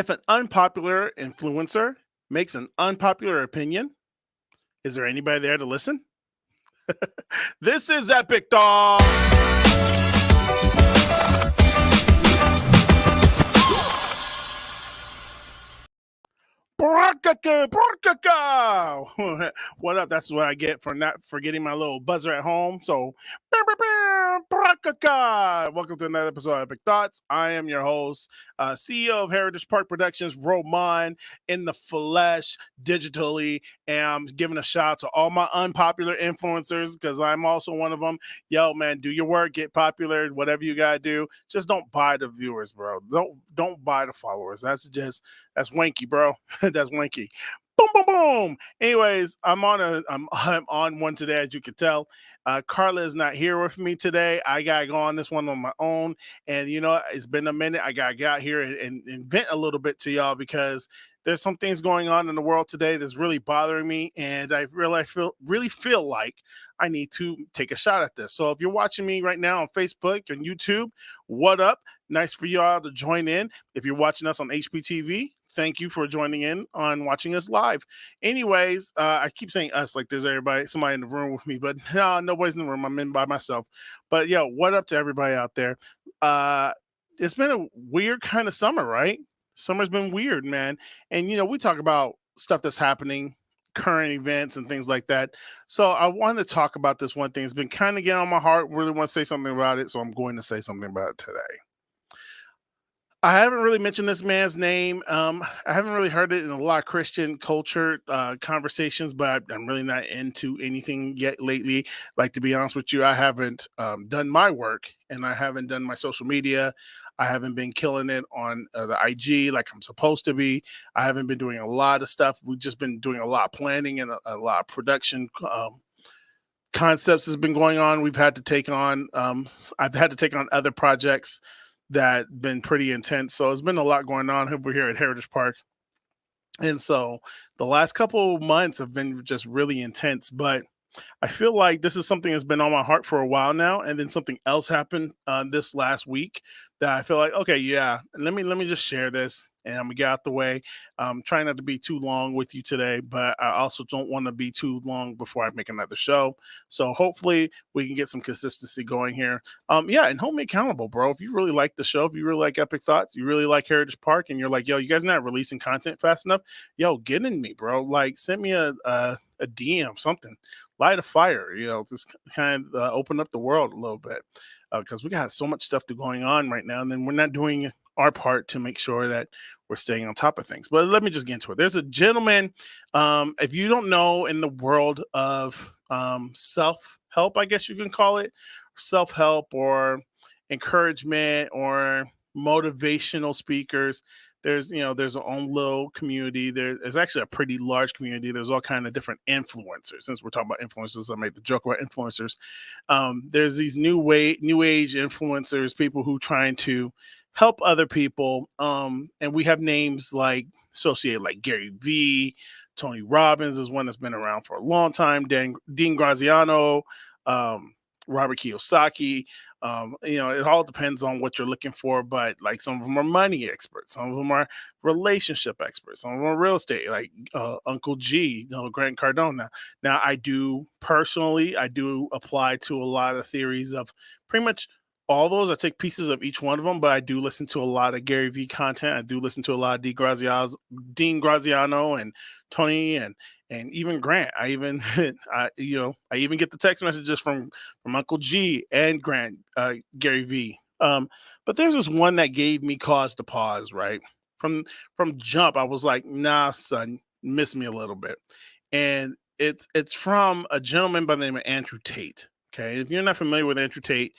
If an unpopular influencer makes an unpopular opinion, is there anybody there to listen? This is Epic Dog. Brakaka. What up? That's what I get for not forgetting my little buzzer at home. So, brakaka. Welcome to another episode of Epic Thoughts. I am your host, CEO of Heritage Park Productions, Roman, in the flesh, digitally. And I'm giving a shout out to all my unpopular influencers because I'm also one of them. Yo, man, do your work, get popular, whatever you gotta do. Just don't buy the viewers, bro. Don't buy the followers. That's wanky, bro. That's wanky. Boom, boom, boom. Anyways, I'm on one today, as you can tell. Carla is not here with me today. I gotta go on this one on my own, and it's been a minute. I gotta get out here and vent a little bit to y'all because there's some things going on in the world today that's really bothering me, and I really feel like I need to take a shot at this. So if you're watching me right now on Facebook and YouTube, what up? Nice for y'all to join in. If you're watching us on HPTV, thank you for joining in on watching us live. Anyways, I keep saying us like there's somebody in the room with me, but no, nobody's in the room. I'm in by myself. But yo, what up to everybody out there? It's been a weird kind of summer, right? Summer's been weird, man. And we talk about stuff that's happening, current events and things like that. So I want to talk about this one thing. It's been kind of getting on my heart. Really want to say something about it. So I'm going to say something about it today. I haven't really mentioned this man's name. I haven't really heard it in a lot of Christian culture conversations, but I'm really not into anything yet lately. Like, to be honest with you, I haven't done my work and I haven't done my social media. I haven't been killing it on the IG like I'm supposed to be. I haven't been doing a lot of stuff. We've just been doing a lot of planning and a lot of production concepts has been going on. I've had to take on other projects that been pretty intense. So it's been a lot going on over here at Heritage Park. And so the last couple of months have been just really intense, but I feel like this is something that's been on my heart for a while now, and then something else happened this last week that I feel like, okay, yeah, let me just share this, and I'm gonna get out the way. Trying not to be too long with you today, but I also don't want to be too long before I make another show. So hopefully we can get some consistency going here. Yeah, and hold me accountable, bro. If you really like the show, if you really like Epic Thoughts, you really like Heritage Park, and you're like, yo, you guys not releasing content fast enough, yo, get in me, bro. Like, send me a DM, something, light a fire, just kind of open up the world a little bit because we got so much stuff going on right now, and then we're not doing our part to make sure that we're staying on top of things. But let me just get into it. There's a gentleman, if you don't know, in the world of self-help, I guess you can call it, self-help or encouragement or motivational speakers. There's a own little community. There's actually a pretty large community. There's all kind of different influencers. Since we're talking about influencers, I made the joke about influencers. There's these new age influencers, people who trying to help other people. And we have names like associated, like Gary V, Tony Robbins is one that's been around for a long time. Dean Graziano, Robert Kiyosaki. It all depends on what you're looking for, but like some of them are money experts, some of them are relationship experts, some of them are real estate, like Uncle G, Grant Cardone. Now, I do apply to a lot of theories of pretty much all those. I take pieces of each one of them, but I do listen to a lot of Gary V content. I do listen to a lot of Dean Graziano and Tony and even Grant. I even I even get the text messages from Uncle G and Grant, Gary V. But there's this one that gave me cause to pause. Right from jump, I was like, nah, son, miss me a little bit. And it's from a gentleman by the name of Andrew Tate. Okay, if you're not familiar with Andrew Tate,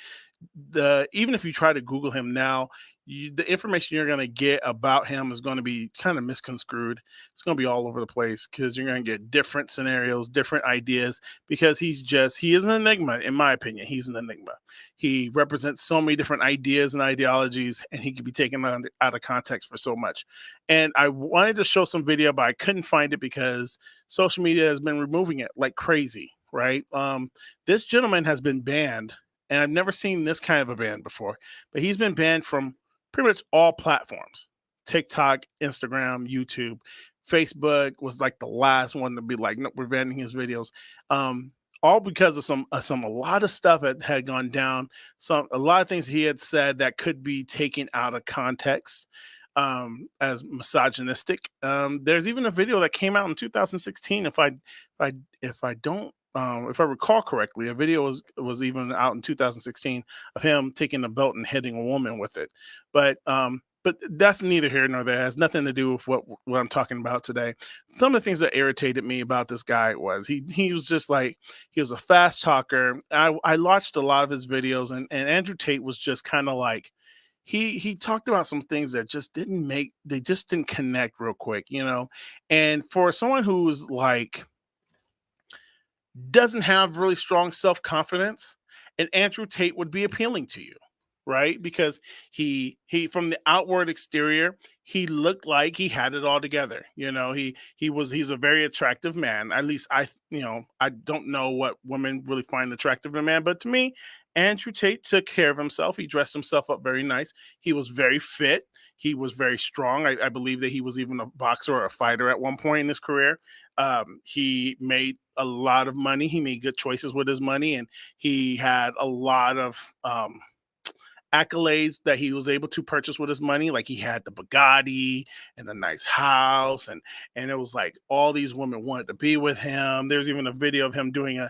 even if you try to Google him now, the information you're going to get about him is going to be kind of misconstrued. It's going to be all over the place because you're going to get different scenarios, different ideas, because he is an enigma. In my opinion, he's an enigma. He represents so many different ideas and ideologies, and he can be taken out of context for so much. And I wanted to show some video, but I couldn't find it because social media has been removing it like crazy, right? This gentleman has been banned, and I've never seen this kind of a ban before, but he's been banned from pretty much all platforms. TikTok, Instagram, YouTube. Facebook was like the last one to be like, no, we're banning his videos. Um, all because of a lot of stuff that had gone down. A lot of things he had said that could be taken out of context as misogynistic. There's even a video that came out in 2016. If I don't if I recall correctly, a video was even out in 2016 of him taking a belt and hitting a woman with it. But that's neither here nor there. It has nothing to do with what I'm talking about today. Some of the things that irritated me about this guy was he was just like he was a fast talker. I watched a lot of his videos, and Andrew Tate was just kind of like he talked about some things that just didn't connect real quick, you know. And for someone who's like doesn't have really strong self-confidence, and Andrew Tate would be appealing to you, right? Because he from the outward exterior, he looked like he had it all together. You know, he's a very attractive man. At least I don't know what women really find attractive in a man, but to me, Andrew Tate took care of himself. He dressed himself up very nice. He was very fit. He was very strong. I believe that he was even a boxer or a fighter at one point in his career. He made a lot of money. He made good choices with his money, and he had a lot of accolades that he was able to purchase with his money. Like he had the Bugatti and the nice house, and it was like all these women wanted to be with him. There's even a video of him doing a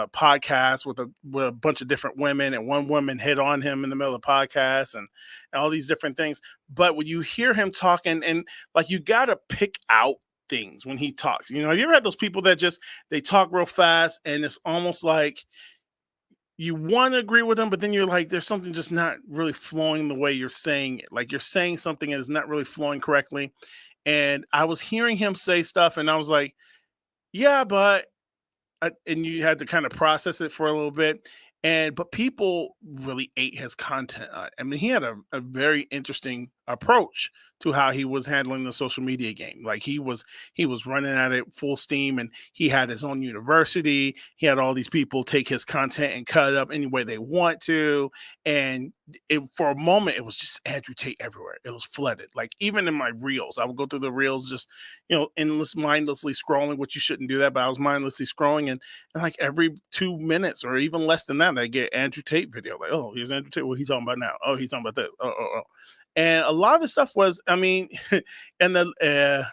podcast with a bunch of different women, and one woman hit on him in the middle of the podcast, and all these different things. But when you hear him talking, and like you gotta pick out things when he talks. You know, have you ever had those people that just they talk real fast and it's almost like you want to agree with them, but then you're like, there's something just not really flowing the way you're saying it. Like you're saying something and it's not really flowing correctly. And I was hearing him say stuff, and I was like, yeah, but and you had to kind of process it for a little bit. But people really ate his content. I mean, he had a very interesting approach to how he was handling the social media game. Like he was running at it full steam, and he had his own university. He had all these people take his content and cut it up any way they want to. And for a moment, it was just Andrew Tate everywhere. It was flooded. Like even in my reels, I would go through the reels, just mindlessly scrolling, which you shouldn't do that, but I was mindlessly scrolling, and like every 2 minutes or even less than that, I get Andrew Tate video. Like, oh, here's Andrew Tate. What he talking about now? Oh, he's talking about this. Oh. And a lot of his stuff was, I mean, and the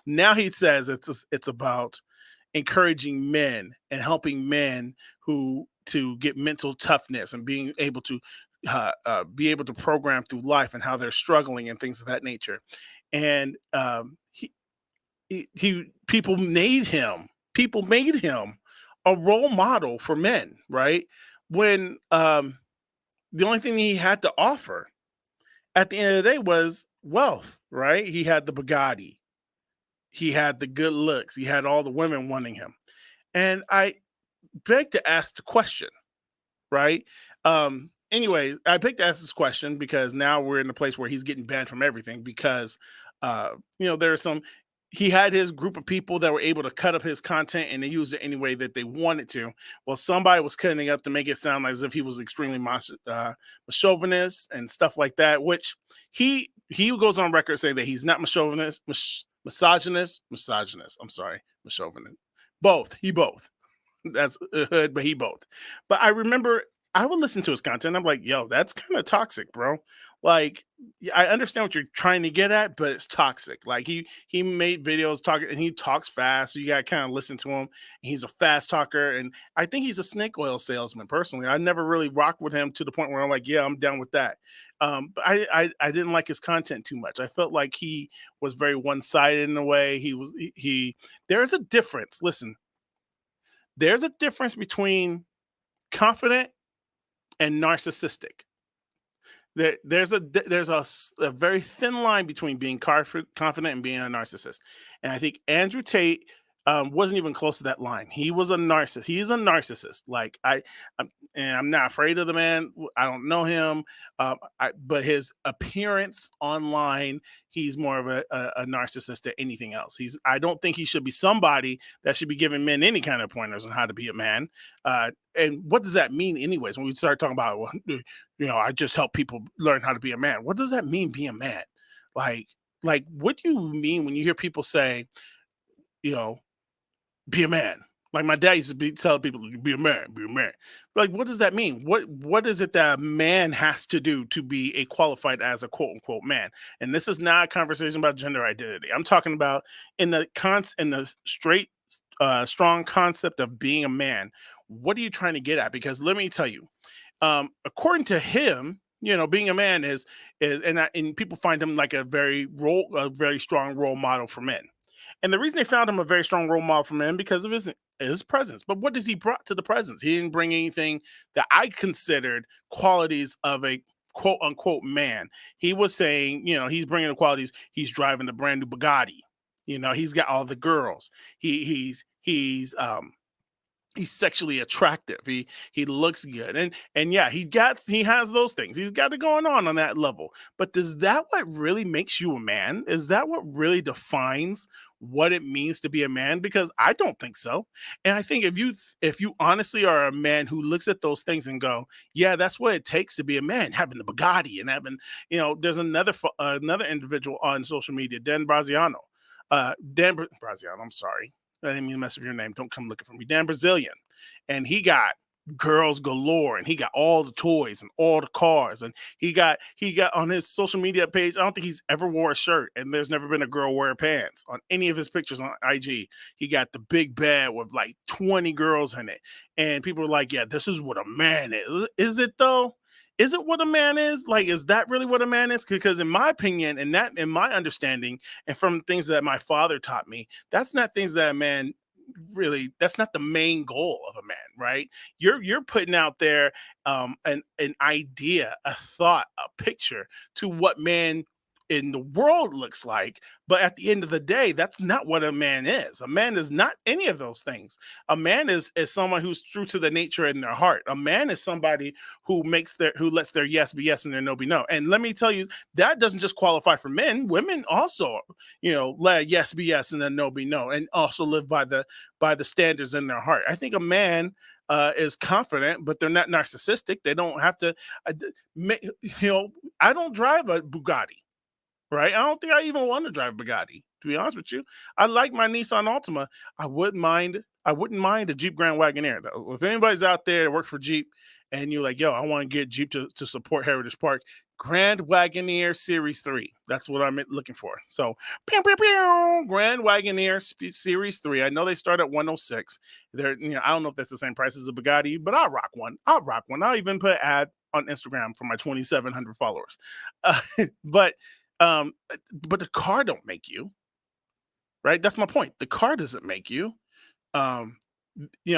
now he says it's about encouraging men and helping men who to get mental toughness and being able to be able to program through life and how they're struggling and things of that nature. And he people made him a role model for men, right? When the only thing he had to offer at the end of the day was wealth, right? He had the Bugatti, he had the good looks, he had all the women wanting him. And I beg to ask the question, right? Anyways, I picked to ask this question because now we're in a place where he's getting banned from everything because there are some he had his group of people that were able to cut up his content and they use it any way that they wanted to. Well, somebody was cutting it up to make it sound as if he was extremely chauvinist and stuff like that, which he goes on record saying that he's not misogynist. I'm sorry, chauvinist. Both. That's a hood, but he both. But I remember I would listen to his content. I'm like, yo, that's kind of toxic, bro. Like, I understand what you're trying to get at, but it's toxic. Like he made videos talking, and he talks fast, so you gotta kind of listen to him. He's a fast talker, and I think he's a snake oil salesman. Personally, I never really rocked with him to the point where I'm like, yeah, I'm down with that. But I didn't like his content too much. I felt like he was very one sided in a way. He there's a difference. Listen, there's a difference between confident and narcissistic. There's a very thin line between being confident and being a narcissist, and I think Andrew Tate wasn't even close to that line. He was a narcissist. He's a narcissist. Like and I'm not afraid of the man. I don't know him, but his appearance online, he's more of a narcissist than anything else. I don't think he should be somebody that should be giving men any kind of pointers on how to be a man. And what does that mean, anyways? When we start talking about, well, I just help people learn how to be a man. What does that mean, be a man? Like, what do you mean when you hear people say, you know, be a man? Like my dad used to tell people, be a man, be a man. Like, what does that mean? What is it that a man has to do to be a qualified as a quote unquote man? And this is not a conversation about gender identity. I'm talking about in the straight strong concept of being a man. What are you trying to get at? Because let me tell you, according to him, being a man and people find him like a very strong role model for men. And the reason they found him a very strong role model for men because of his presence. But what does he brought to the presence? He didn't bring anything that I considered qualities of a quote unquote man. He was saying, he's bringing the qualities. He's driving a brand new Bugatti. He's got all the girls. He's sexually attractive. He looks good, and yeah, he has those things. He's got it going on that level. But does that what really makes you a man? Is that what really defines what it means to be a man? Because I don't think so. And I think if you honestly are a man who looks at those things and go, yeah, that's what it takes to be a man, having the Bugatti and having, there's another individual on social media, Dan Braziano. I'm sorry. I didn't mean to mess up your name. Don't come looking for me. Dan Brazilian. And he got girls galore and he got all the toys and all the cars. And he got on his social media page, I don't think he's ever wore a shirt. And there's never been a girl wear pants on any of his pictures on IG. He got the big bed with like 20 girls in it. And people are like, yeah, this is what a man is. Is it though? Is it what a man is? Like, is that really what a man is? Because in my opinion, and that in my understanding, and from things that my father taught me, that's not things that a man really, that's not the main goal of a man, right? You're putting out there an idea, a thought, a picture to what man in the world looks like. But at the end of the day, that's not what a man is. A man is not any of those things. A man is someone who's true to the nature in their heart. A man is somebody who lets their yes be yes and their no be no. And let me tell you, that doesn't just qualify for men. Women also, let yes be yes and then no be no, and also live by the standards in their heart. I think a man is confident, but they're not narcissistic. They don't have to. I don't drive a Bugatti. Right? I don't think I even want to drive a Bugatti, to be honest with you. I like my Nissan Altima. I wouldn't mind a Jeep Grand Wagoneer though. If anybody's out there that work for Jeep and you're like, yo, I want to get Jeep to support Heritage Park, Grand Wagoneer Series 3. That's what I'm looking for. So pew, pew, pew, Grand Wagoneer Series 3. I know they start at 106. I don't know if that's the same price as a Bugatti, but I'll rock one. I'll even put an ad on Instagram for my 2,700 followers. But um, but the car don't make you, right? That's my point. The car doesn't make you. Um,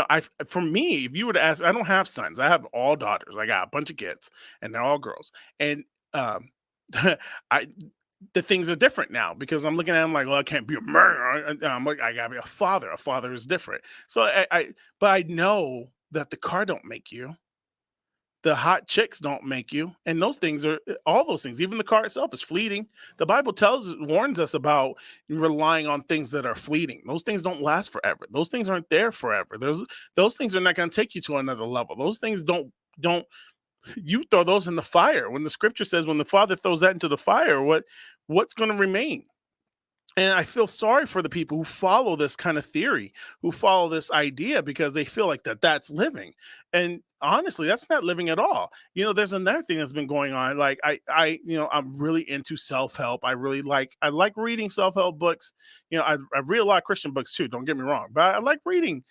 I for me, if you were to ask, I don't have sons. I have all daughters. I got a bunch of kids, and they're all girls. And I the things are different now because I'm looking at them like, well, I can't be a man. I'm like, I gotta be a father. A father is different. So but I know that the car don't make you, the hot chicks don't make you, and those things are all those things. Even the car itself is fleeting. The Bible warns us about relying on things that are fleeting. Those things don't last forever. Those things aren't there forever. Those things are not going to take you to another level. Those things don't you throw those in the fire. When the scripture says when the Father throws that into the fire, what's going to remain? And I feel sorry for the people who follow this kind of theory, who follow this idea because they feel like that's living. And honestly, that's not living at all. There's another thing that's been going on. Like I'm really into self-help. I like reading self-help books. I read a lot of Christian books too, don't get me wrong, but I like reading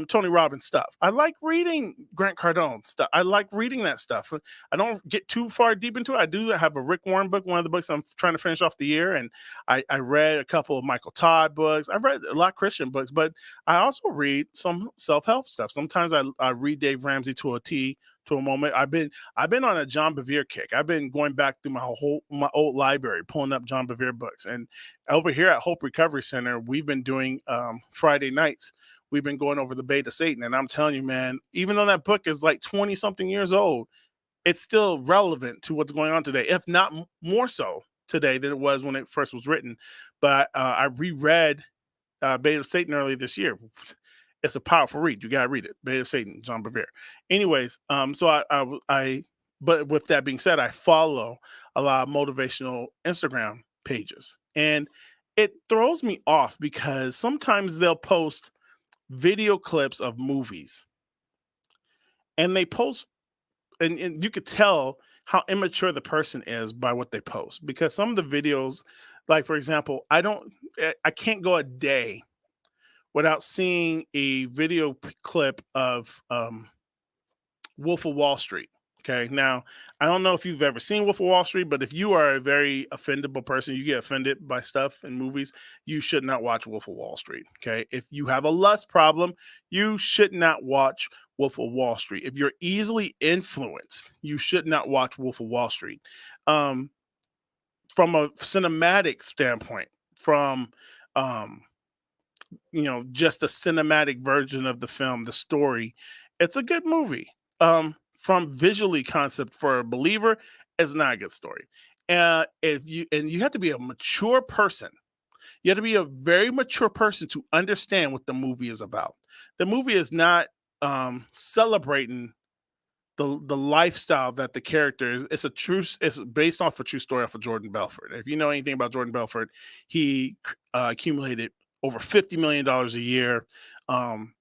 Tony Robbins stuff. I like reading Grant Cardone stuff. I like reading that stuff. I don't get too far deep into it. I do have a Rick Warren book, one of the books I'm trying to finish off the year. And I read a couple of Michael Todd books. I read a lot of Christian books, but I also read some self-help stuff. Sometimes I read Dave Ramsey to a T, to a moment. I've been on a John Bevere kick. I've been going back through my old library, pulling up John Bevere books. And over here at Hope Recovery Center, we've been doing Friday nights. We've been going over the Beta Satan. And I'm telling you, man, even though that book is like 20 something years old, it's still relevant to what's going on today, if not more so today than it was when it first was written. But I reread Beta Satan earlier this year. It's a powerful read. You got to read it. Beta Satan, John Bevere. Anyways, so but with that being said, I follow a lot of motivational Instagram pages. And it throws me off because sometimes they'll post video clips of movies and they post, and you could tell how immature the person is by what they post, because some of the videos, like for example, I can't go a day without seeing a video clip of Wolf of Wall Street. Okay. Now, I don't know if you've ever seen Wolf of Wall Street, but if you are a very offendable person, you get offended by stuff in movies, you should not watch Wolf of Wall Street. Okay. If you have a lust problem, you should not watch Wolf of Wall Street. If you're easily influenced, you should not watch Wolf of Wall Street. Um, from a cinematic standpoint, from um, just the cinematic version of the film, the story, it's a good movie. From visually concept for a believer, it's not a good story. If you and you have to be a mature person, you have to be a very mature person to understand what the movie is about. The movie is not celebrating the lifestyle that the character is. It's based off a true story off of Jordan Belfort. If you know anything about Jordan Belfort, he accumulated over $50 million a year, um,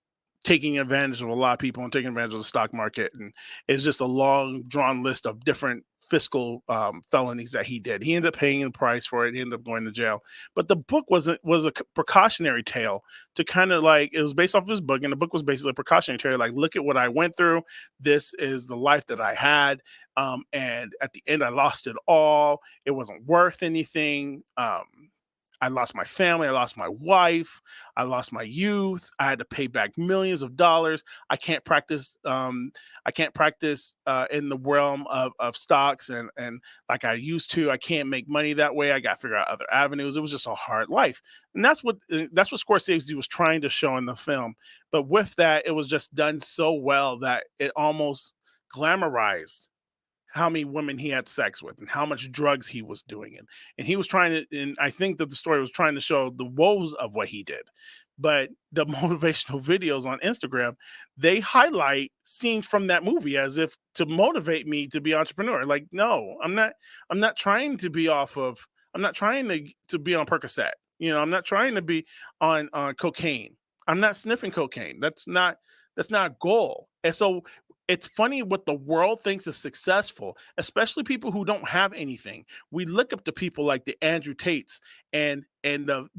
taking advantage of a lot of people and taking advantage of the stock market. And it's just a long drawn list of different fiscal felonies that he did. He ended up paying the price for it. He ended up going to jail. But the book was a precautionary tale to kind of like, it was based off of his book, and the book was basically a precautionary tale. Like, look at what I went through. This is the life that I had. And at the end, I lost it all. It wasn't worth anything. I lost my family. I lost my wife. I lost my youth. I had to pay back millions of dollars. I can't practice. I can't practice in the realm of stocks and like I used to. I can't make money that way. I got to figure out other avenues. It was just a hard life, and that's what Scorsese was trying to show in the film. But with that, it was just done so well that it almost glamorized how many women he had sex with and how much drugs he was doing. And he was trying to, and I think that the story was trying to show the woes of what he did. But the motivational videos on Instagram, they highlight scenes from that movie as if to motivate me to be an entrepreneur. Like, no, I'm not trying to be off of, I'm not trying to be on Percocet. I'm not trying to be on cocaine. I'm not sniffing cocaine. That's not a goal. And so it's funny what the world thinks is successful, especially people who don't have anything. We look up to people like the Andrew Tates and the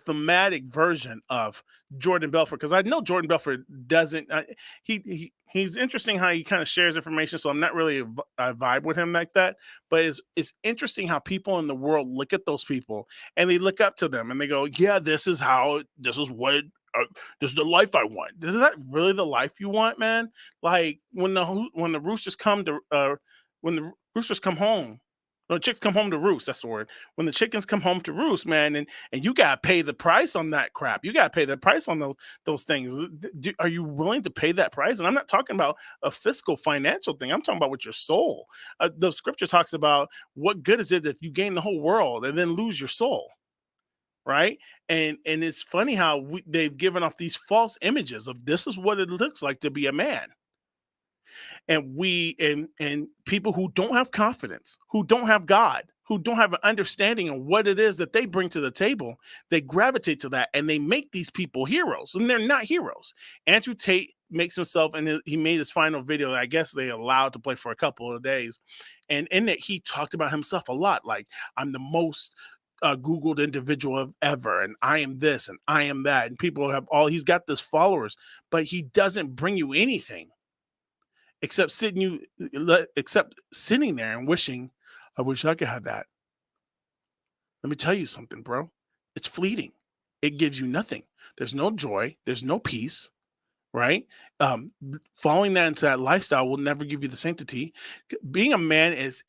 thematic version of Jordan Belfort, because I know Jordan Belfort doesn't. He's interesting how he kind of shares information, so I'm not really a vibe with him like that. But it's interesting how people in the world look at those people and they look up to them and they go, "Yeah, this is what." This is the life I want. Is that really the life you want, man? Like when the roosters come to when the roosters come home, when the chickens come home to roost. That's the word. When the chickens come home to roost, man, and you gotta pay the price on that crap. You gotta pay the price on those things. Are you willing to pay that price? And I'm not talking about a fiscal financial thing. I'm talking about with your soul. The scripture talks about what good is it if you gain the whole world and then lose your soul, right? And it's funny how they've given off these false images of this is what it looks like to be a man. And and people who don't have confidence, who don't have God, who don't have an understanding of what it is that they bring to the table, they gravitate to that and they make these people heroes, and they're not heroes. Andrew Tate makes himself, and he made his final video that I guess they allowed to play for a couple of days, and in it he talked about himself a lot, like, I'm the most Googled individual of ever, and I am this and I am that, and people have all, he's got this followers, but he doesn't bring you anything except except sitting there and wishing, I wish I could have that. Let me tell you something, bro. It's fleeting. It gives you nothing. There's no joy. There's no peace. Right? Following that into that lifestyle will never give you the sanctity. Being a man is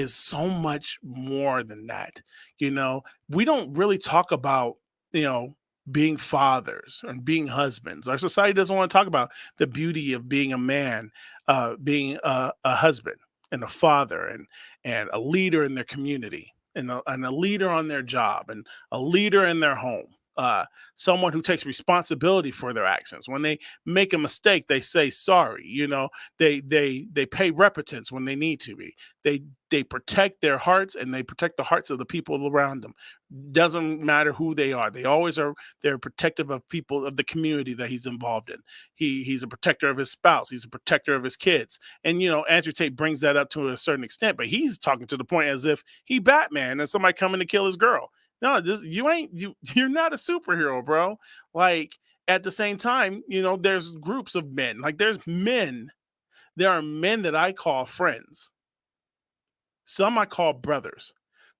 so much more than that. We don't really talk about you know being fathers and being husbands. Our society doesn't want to talk about the beauty of being a man, being a husband and a father and a leader in their community and a leader on their job and a leader in their home. uh, someone who takes responsibility for their actions. When they make a mistake, they say sorry. They pay repentance when they need to be. They protect their hearts and they protect the hearts of the people around them. Doesn't matter who they are. They always are. They're protective of people of the community that he's involved in. He's a protector of his spouse. He's a protector of his kids. And Andrew Tate brings that up to a certain extent, but he's talking to the point as if he Batman and somebody coming to kill his girl. No, you're not a superhero, bro. Like at the same time, there's groups of men. Like there are men that I call friends. Some I call brothers.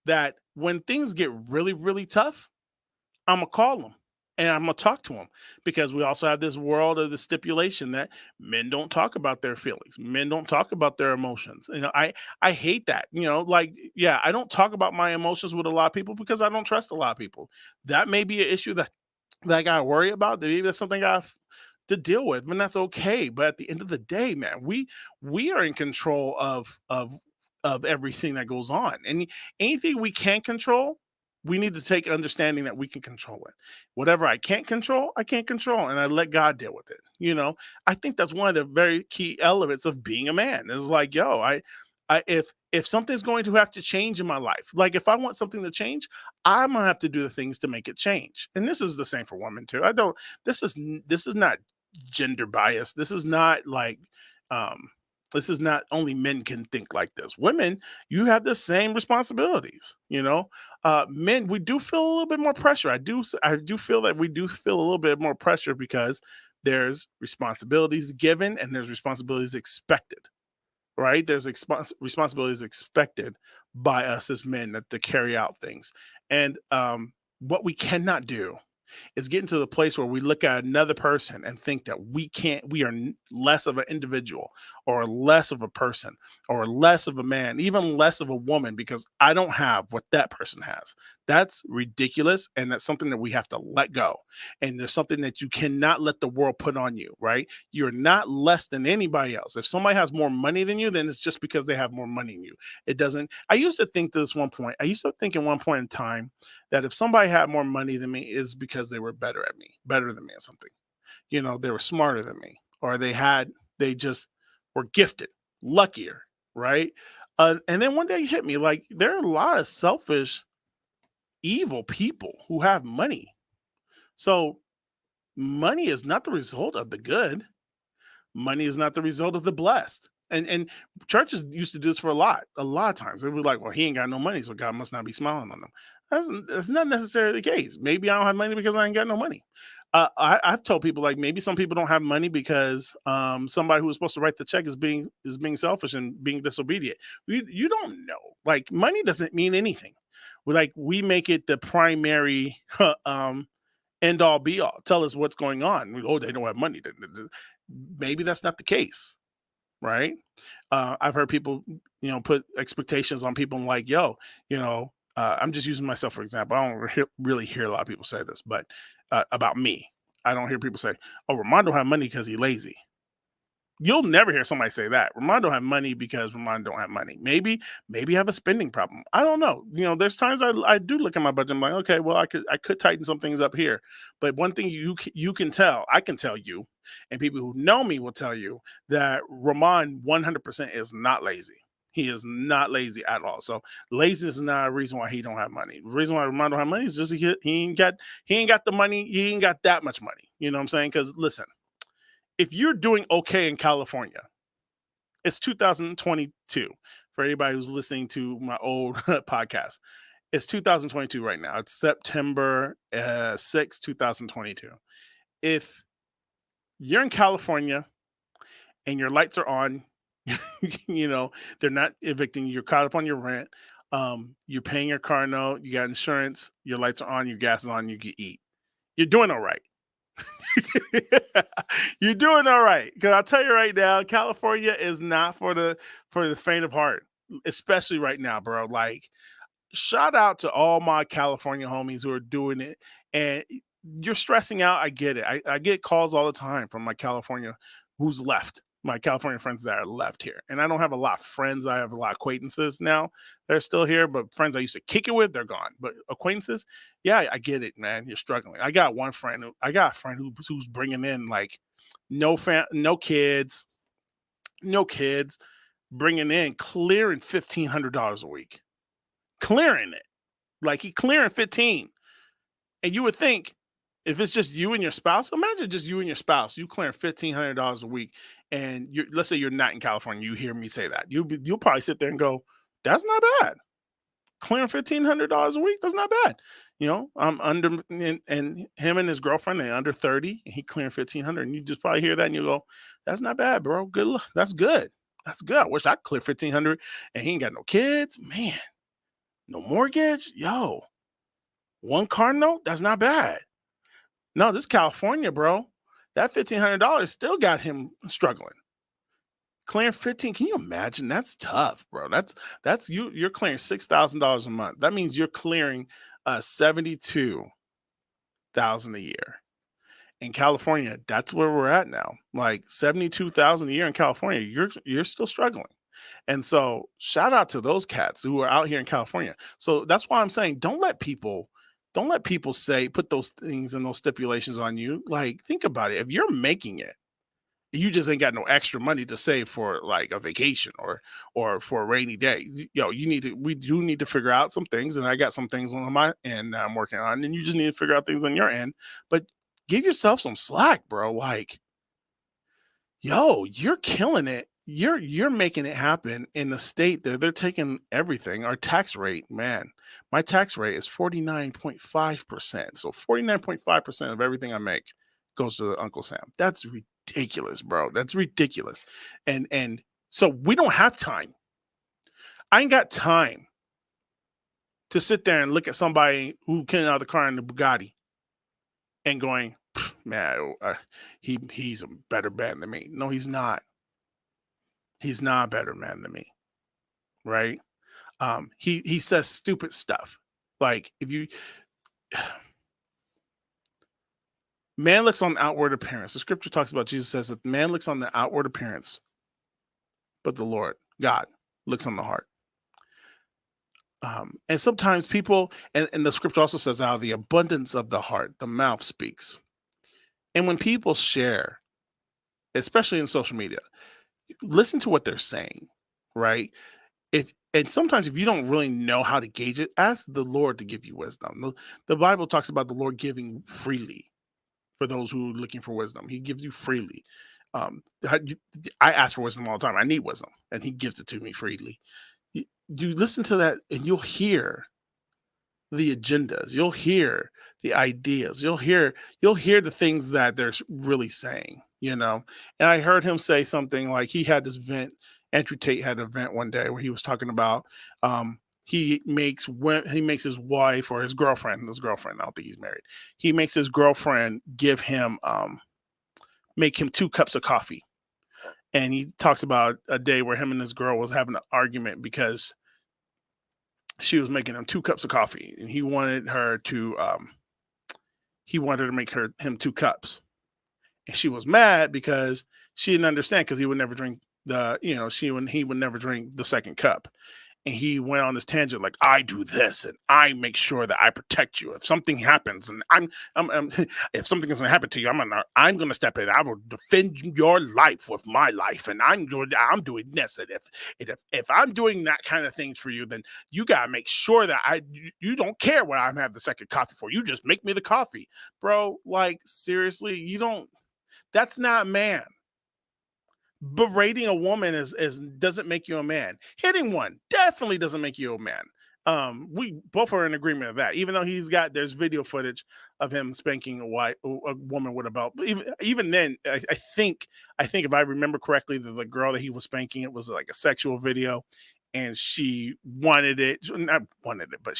That when things get really, really tough, I'm gonna call them and I'm gonna talk to them because we also have this world of the stipulation that men don't talk about their feelings, men don't talk about their emotions. I hate that. Like yeah, I don't talk about my emotions with a lot of people because I don't trust a lot of people. That may be an issue that I gotta worry about. Maybe that's something I have to deal with, and that's okay. But at the end of the day, man, we are in control of everything that goes on, and anything we can't control, we need to take understanding that we can control it. Whatever I can't control, and I let God deal with it. I think that's one of the very key elements of being a man. Is like, yo, if something's going to have to change in my life, like if I want something to change, I'm gonna have to do the things to make it change. And this is the same for women too. I don't. This is not gender bias. This is not like um this is not only men can think like this. Women, you have the same responsibilities. Men, we do feel a little bit more pressure. I do feel that we do feel a little bit more pressure because there's responsibilities given and there's responsibilities expected, right? There's responsibilities expected by us as men to carry out things. And what we cannot do is getting to the place where we look at another person and think that we are less of an individual or less of a person or less of a man, even less of a woman because I don't have what that person has. That's ridiculous. And that's something that we have to let go. And there's something that you cannot let the world put on you, right? You're not less than anybody else. If somebody has more money than you, then it's just because they have more money than you. It doesn't. I used to think this one point. I used to think at one point in time that if somebody had more money than me is because they were better than me at something. They were smarter than me, or they just were gifted, luckier, right? And then one day it hit me like there are a lot of selfish, evil people who have money. So money is not the result of the good. Money is not the result of the blessed. And churches used to do this for a lot of times. They were like, well, he ain't got no money, so God must not be smiling on him. That's not necessarily the case. Maybe I don't have money because I ain't got no money. I've told people like maybe some people don't have money because somebody who was supposed to write the check is being selfish and being disobedient. You don't know. Like money doesn't mean anything. We make it the primary end all be all. Tell us what's going on. Oh, they don't have money. Maybe that's not the case, right? I've heard people, put expectations on people and like, yo, I'm just using myself for example. I don't really hear a lot of people say this, but about me, I don't hear people say, "Oh, Ramon don't have money because he's lazy." You'll never hear somebody say that. Ramon don't have money because Ramon don't have money. Maybe I have a spending problem. I don't know. There's times I do look at my budget. I'm like, okay, well, I could tighten some things up here. But one thing you can tell, I can tell you, and people who know me will tell you that Ramon 100% is not lazy. He is not lazy at all. So laziness is not a reason why he don't have money. The reason why Ramon don't have money is just he ain't got the money. He ain't got that much money. You know what I'm saying? Because listen, if you're doing okay in California, it's 2022. For anybody who's listening to my old podcast, it's 2022 right now. It's September 6, 2022. If you're in California and your lights are on, they're not evicting you, you're caught up on your rent, you're paying your car note, you got insurance, your lights are on, your gas is on, you can eat. You're doing all right. You're doing all right. Because I'll tell you right now, California is not for the faint of heart, especially right now, bro. Like, shout out to all my California homies who are doing it. And you're stressing out. I get it. I get calls all the time from my California who's left. my California friends that are left here. And I don't have a lot of friends. I have a lot of acquaintances now that are still here, but friends I used to kick it with, they're gone. But acquaintances, yeah, I get it, man. You're struggling. I got a friend who's bringing in like no kids, no kids, bringing in clearing $1,500 a week, clearing it like he clearing 15. And you would think if it's just you and your spouse, imagine just you and your spouse, you clearing $1,500 a week, and let's say you're not in California, you hear me say that, you'll probably sit there and go, "That's not bad. Clearing $1,500 a week, that's not bad." I'm under, and him and his girlfriend, they're under 30, and he clearing 1,500, and you just probably hear that, and you go, "That's not bad, bro. Good luck. That's good. That's good. I wish I could clear 1,500, and he ain't got no kids, man, no mortgage, yo." One car note, that's not bad. No, this is California, bro. That $1,500 still got him struggling. Clearing 15, can you imagine? That's tough, bro. That's you're clearing $6,000 a month. That means you're clearing 72,000 a year. In California, that's where we're at now. Like 72,000 a year in California, you're still struggling. And so shout out to those cats who are out here in California. So that's why I'm saying don't let people say put those things and those stipulations on you. Like think about it. If you're making it, you just ain't got no extra money to save for like a vacation or for a rainy day. We do need to figure out some things, and I got some things on my end that I'm working on, and you just need to figure out things on your end. But give yourself some slack, bro. Like, yo, you're killing it. You're making it happen in the state that they're taking everything. Our tax rate, man, my tax rate is 49.5%. So 49.5% of everything I make goes to Uncle Sam. That's ridiculous, bro. That's ridiculous. And so we don't have time. I ain't got time to sit there and look at somebody who came out of the car in the Bugatti and going, man, he's a better man than me. No, he's not. He's not a better man than me, right? He says stupid stuff. Like if you man looks on outward appearance. The scripture talks about, Jesus says that man looks on the outward appearance, but the Lord, God, looks on the heart. And sometimes people, and the scripture also says, out of the abundance of the heart, the mouth speaks. And when people share, especially in social media, listen to what they're saying, right? And sometimes if you don't really know how to gauge it, ask the Lord to give you wisdom. The Bible talks about the Lord giving freely for those who are looking for wisdom. He gives you freely. I ask for wisdom all the time. I need wisdom, and He gives it to me freely. You listen to that, and you'll hear the agendas. You'll hear the ideas. You'll hear the things that they're really saying. And I heard him say something like he had this vent. Andrew Tate had an event one day where he was talking about he makes his wife or his girlfriend, I don't think he's married. He makes his girlfriend make him 2 cups of coffee. And he talks about a day where him and his girl was having an argument because she was making him 2 cups of coffee, and he wanted her to make him 2 cups. And she was mad because she didn't understand, because he would never drink he would never drink the second cup. And he went on this tangent like, I do this and I make sure that I protect you. If something happens, and I'm if something is going to happen to you, I'm going to step in. I will defend your life with my life, and I'm doing this. And if I'm doing that kind of things for you, then you got to make sure that you don't care what I'm having the second coffee for. You just make me the coffee, bro. Like seriously, you don't. That's not man. Berating a woman is doesn't make you a man. Hitting one definitely doesn't make you a man. We both are in agreement of that. Even though there's video footage of him spanking a woman with a belt. But even then, I think if I remember correctly, the girl that he was spanking, it was like a sexual video, and she wanted it. Not wanted it, but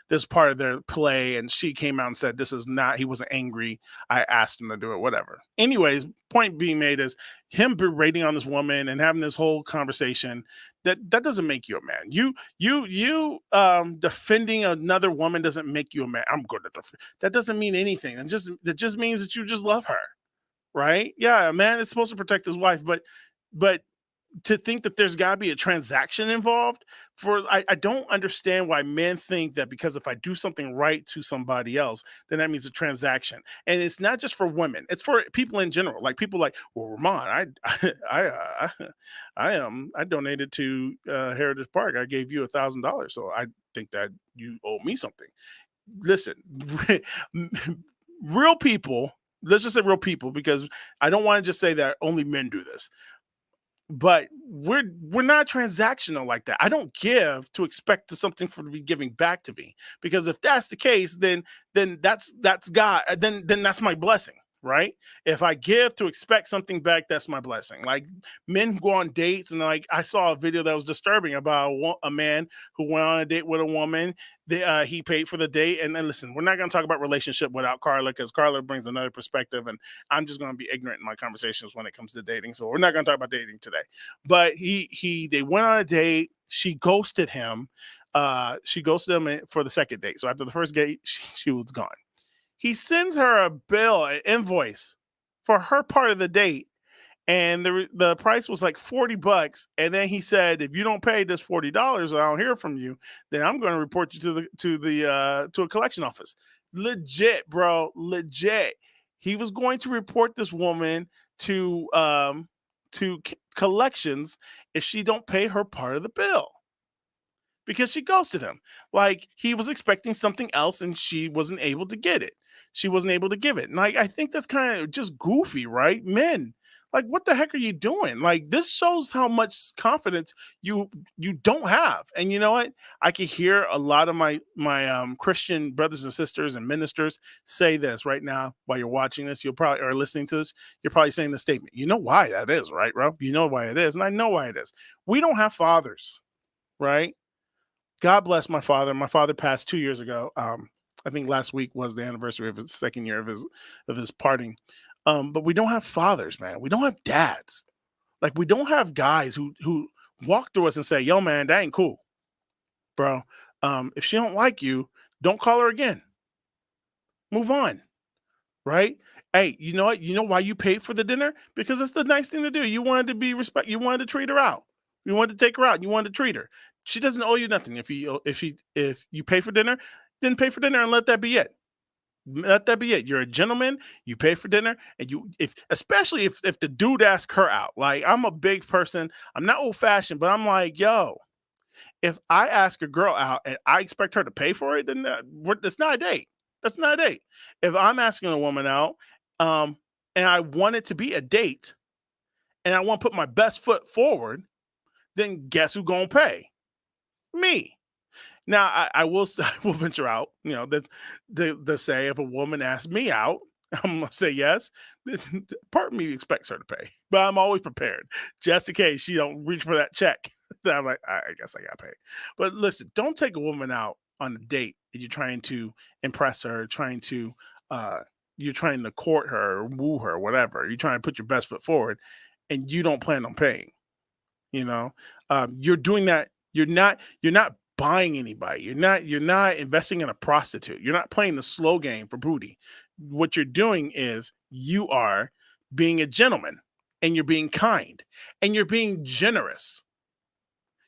this part of their play, and she came out and said, "This is not." He wasn't angry. I asked him to do it. Whatever. Anyways, point being made is him berating on this woman and having this whole conversation. That doesn't make you a man. You defending another woman doesn't make you a man. I'm going to defend. That doesn't mean anything. That just means that you just love her, right? Yeah, a man is supposed to protect his wife, but But to think that there's got to be a transaction involved I don't understand why men think that because if I do something right to somebody else, then that means a transaction. And it's not just for women, it's for people in general. Like people like, well, Ramon, I donated to Heritage Park. I gave you $1,000, so I think that you owe me something. Listen, real people, let's just say real people, because I don't want to just say that only men do this, but we're not transactional like that. I don't give to expect something for to be giving back to me, because if that's the case, then that's God. Then that's my blessing, right? If I give to expect something back, that's my blessing. Like men who go on dates, and like I saw a video that was disturbing about a man who went on a date with a woman. He paid for the date, and then listen, we're not going to talk about relationship without Carla, because Carla brings another perspective, and I'm just going to be ignorant in my conversations when it comes to dating. So we're not going to talk about dating today. But they went on a date. She ghosted him. She ghosted him for the second date. So after the first date, she was gone. He sends her a bill, an invoice for her part of the date, and the price was like $40. And then he said, if you don't pay this $40 or I don't hear from you, then I'm going to report you to a collection office. Legit, bro, legit. He was going to report this woman to collections if she don't pay her part of the bill, because she ghosted him. Like he was expecting something else and she wasn't able to get it. She wasn't able to give it. And like I think that's kind of just goofy, right? Men, like what the heck are you doing? Like this shows how much confidence you don't have. And you know what? I can hear a lot of my Christian brothers and sisters and ministers say this right now while you're watching this. You'll probably or listening to this. You're probably saying the statement. You know why that is, right, Rob? You know why it is, and I know why it is. We don't have fathers, right? God bless my father. My father passed 2 years ago. I think last week was the anniversary of his second year of his parting. But we don't have fathers, man. We don't have dads. Like we don't have guys who walk through us and say, "Yo, man, that ain't cool, bro. If she don't like you, don't call her again. Move on." Right? Hey, you know what? You know why you paid for the dinner? Because it's the nice thing to do. You wanted to be respect. You wanted to treat her out. You wanted to take her out. You wanted to treat her. She doesn't owe you nothing. If you pay for dinner, then pay for dinner and let that be it. Let that be it. You're a gentleman. You pay for dinner, and you if especially if the dude asks her out. Like I'm a big person. I'm not old fashioned, but I'm like, yo, if I ask a girl out and I expect her to pay for it, then that's not a date. That's not a date. If I'm asking a woman out, um, and I want it to be a date, and I want to put my best foot forward, then guess who gonna pay? Me. Now I will I will venture out. You know that's to say if a woman asks me out, I'm gonna say yes. Part of me expects her to pay, but I'm always prepared just in case she don't reach for that check. Then I'm like, I guess I gotta pay. But listen, don't take a woman out on a date and you're trying to impress her, uh, you're trying to court her, or woo her, whatever. You're trying to put your best foot forward, and you don't plan on paying. You know, you're doing that. You're not buying anybody. You're not investing in a prostitute. You're not playing the slow game for booty. What you're doing is you are being a gentleman, and you're being kind, and you're being generous.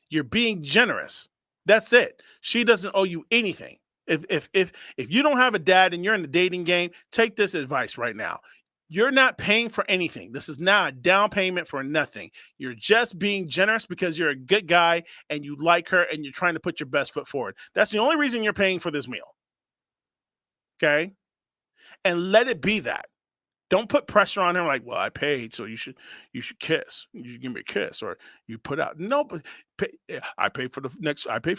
You're being generous. That's it. She doesn't owe you anything. If you don't have a dad and you're in the dating game, take this advice right now. You're not paying for anything. This is not a down payment for nothing. You're just being generous because you're a good guy and you like her and you're trying to put your best foot forward. That's the only reason you're paying for this meal. Okay? And let it be that. Don't put pressure on him like, well, I paid, so you should kiss. You should give me a kiss, or you put out. No, but I paid for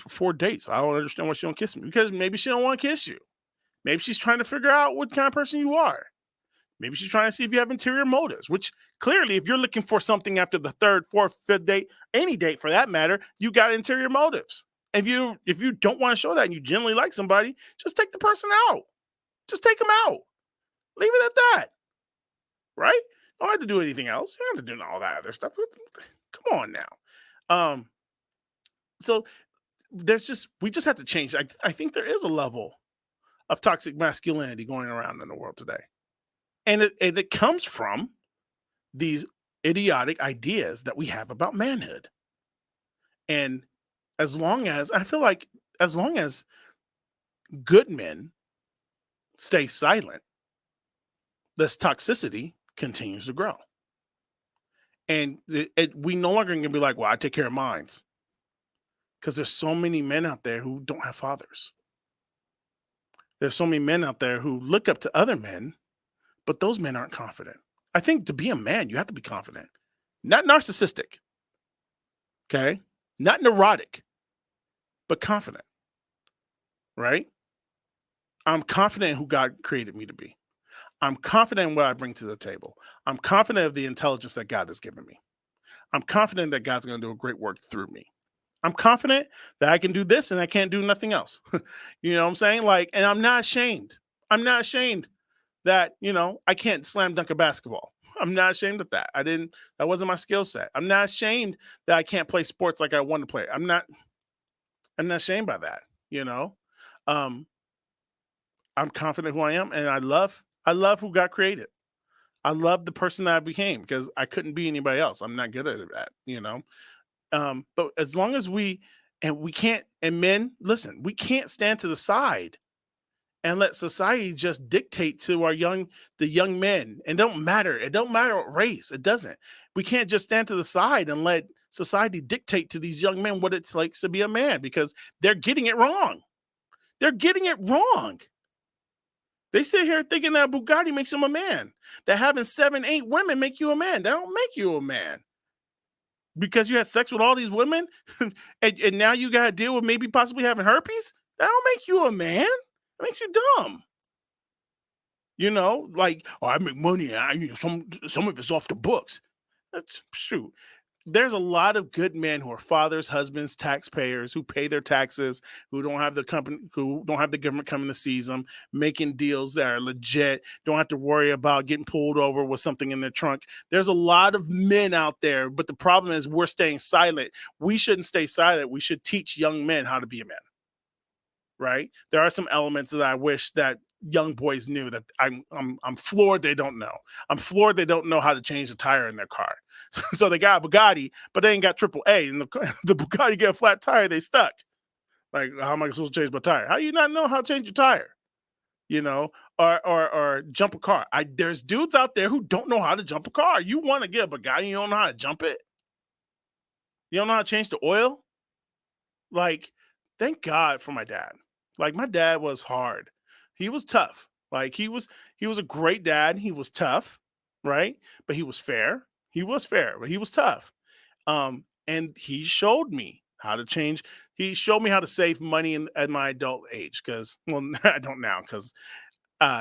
4 dates. I don't understand why she don't kiss me, because maybe she don't want to kiss you. Maybe she's trying to figure out what kind of person you are. Maybe she's trying to see if you have interior motives, which clearly, if you're looking for something after the third, fourth, fifth date, any date for that matter, you got interior motives. If you don't want to show that and you genuinely like somebody, just take the person out. Just take them out. Leave it at that. Right? You don't have to do anything else. You don't have to do all that other stuff. Come on now. Um, so we just have to change. I think there is a level of toxic masculinity going around in the world today. And it comes from these idiotic ideas that we have about manhood. And as long as I feel like as long as good men stay silent, this toxicity continues to grow. And we no longer can be like, well, I take care of mines. Because there's so many men out there who don't have fathers. There's so many men out there who look up to other men, but those men aren't confident. I think to be a man, you have to be confident, not narcissistic, okay? Not neurotic, but confident, right? I'm confident in who God created me to be. I'm confident in what I bring to the table. I'm confident of the intelligence that God has given me. I'm confident that God's going to do a great work through me. I'm confident that I can do this and I can't do nothing else. You know what I'm saying? Like, and I'm not ashamed. I'm not ashamed that, I can't slam dunk a basketball. I'm not ashamed of that. That wasn't my skill set. I'm not ashamed that I can't play sports like I want to play. I'm not ashamed by that, you know? Um, I'm confident who I am and I love who God created. I love the person that I became because I couldn't be anybody else. I'm not good at that. But as long as we can't, and men, listen, we can't stand to the side and let society just dictate to the young men. And don't matter. It don't matter what race. It doesn't. We can't just stand to the side and let society dictate to these young men what it takes to be a man because they're getting it wrong. They're getting it wrong. They sit here thinking that Bugatti makes them a man. That having 7, 8 women make you a man. That don't make you a man. Because you had sex with all these women and now you got to deal with maybe possibly having herpes? That don't make you a man. That makes you dumb. Like, oh, I make money. Some of it's off the books. That's shoot. There's a lot of good men who are fathers, husbands, taxpayers who pay their taxes, who don't have the company, who don't have the government coming to seize them, making deals that are legit, don't have to worry about getting pulled over with something in their trunk. There's a lot of men out there, but the problem is we're staying silent. We shouldn't stay silent. We should teach young men how to be a man, right? There are some elements that I wish that young boys knew that I'm floored they don't know. I'm floored they don't know how to change a tire in their car. So they got a Bugatti, but they ain't got triple A. And the Bugatti get a flat tire, they stuck. Like, how am I supposed to change my tire? How you not know how to change your tire? You know, or jump a car. There's dudes out there who don't know how to jump a car. You want to get a Bugatti, you don't know how to jump it. You don't know how to change the oil. Like, thank God for my dad. Like, my dad was hard. He was tough. Like, he was a great dad. He was tough, right? But he was fair. He was fair, but he was tough. And he showed me how to change. He showed me how to save money at my adult age because, well, I don't now because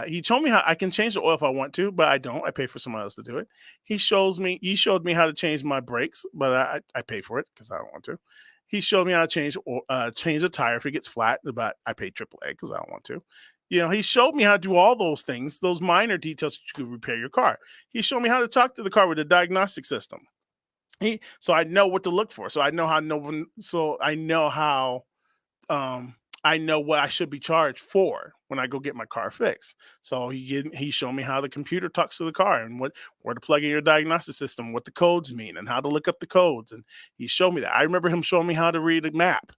he showed me how I can change the oil if I want to, but I don't. I pay for someone else to do it. He showed me how to change my brakes, but I pay for it because I don't want to. He showed me how to change a tire if it gets flat, but I pay AAA because I don't want to. He showed me how to do all those things, those minor details that you could repair your car. He showed me how to talk to the car with a diagnostic system. So I know what to look for. So I know how um I know what I should be charged for when I go get my car fixed. So he showed me how the computer talks to the car and where to plug in your diagnostic system, what the codes mean, and how to look up the codes. And he showed me that. I remember him showing me how to read a map.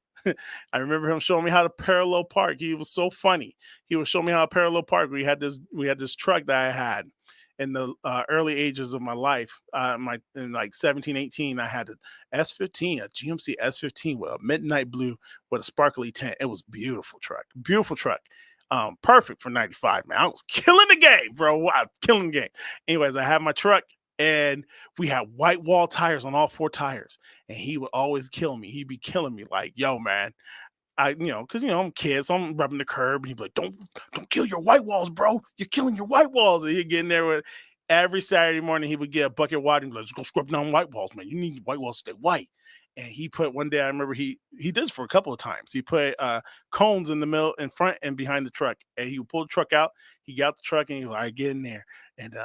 I remember him showing me how to parallel park. He was so funny. He was showing me how to parallel park. We had this truck that I had in the early ages of my life. In like 17, 18, I had an S15, a GMC S15 with a midnight blue with a sparkly tint. It was beautiful truck, beautiful truck. Perfect for 95, man. I was killing the game, bro. Wow, killing the game. Anyways, I have my truck and we had white wall tires on all 4 tires. And he would always kill me. He'd be killing me like, yo, man. Because I'm kid, so I'm rubbing the curb, and he'd be like, "Don't kill your white walls, bro. You're killing your white walls." And he'd get in there with every Saturday morning. He would get a bucket of water and be like, "Let's go scrub down white walls, man. You need white walls to stay white." And he put one day, I remember he did this for a couple of times. He put cones in the middle, in front, and behind the truck, and he would pull the truck out. He got the truck, and he was like, "All right, get in there and